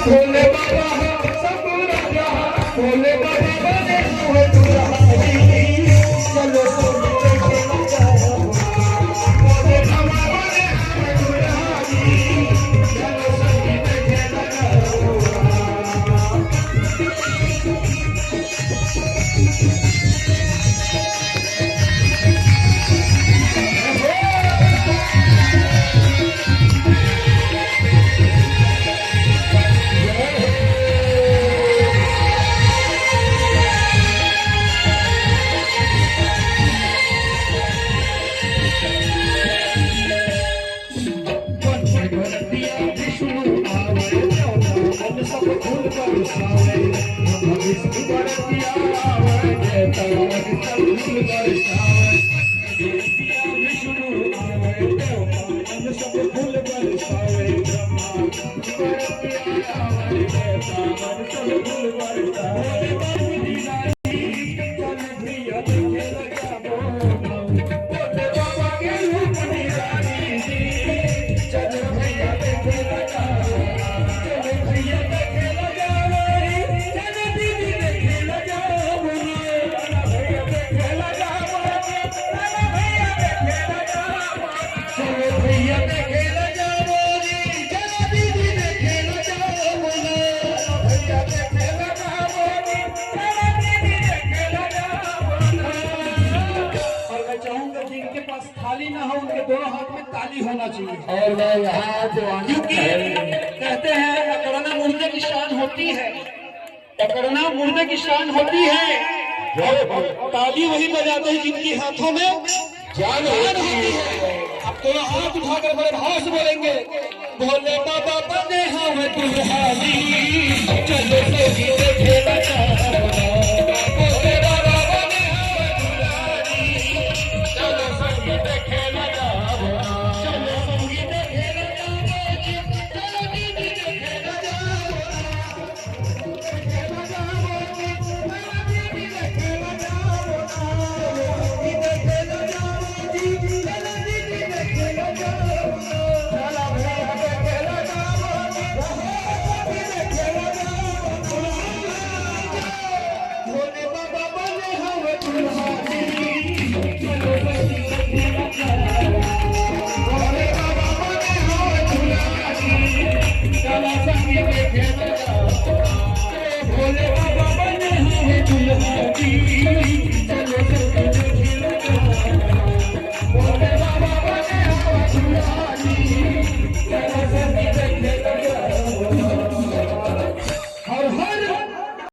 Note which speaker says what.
Speaker 1: भोले बाबा सब राजा भोले बाबा बने हुए दुल्हन चलो सब देखे नजारा भोले बाबा बने हुए दुल्हन चलो सब देखे नजारा थाली ना हो उनके दोनों हाथ में ताली होना चाहिए और क्योंकि कहते हैं अकड़ना मुर्दे की शान होती है अकड़ना मुर्दे की शान होती है ताली वही बजाते हैं जिनकी हाथों में जान होती है। अब दोनों हाथ उठाकर बड़े भाव से बोलेंगे भोले बाबा बने हमें दुल्हानी चलो तो गीत खेला भोले बाबा बने हुए दुल्हन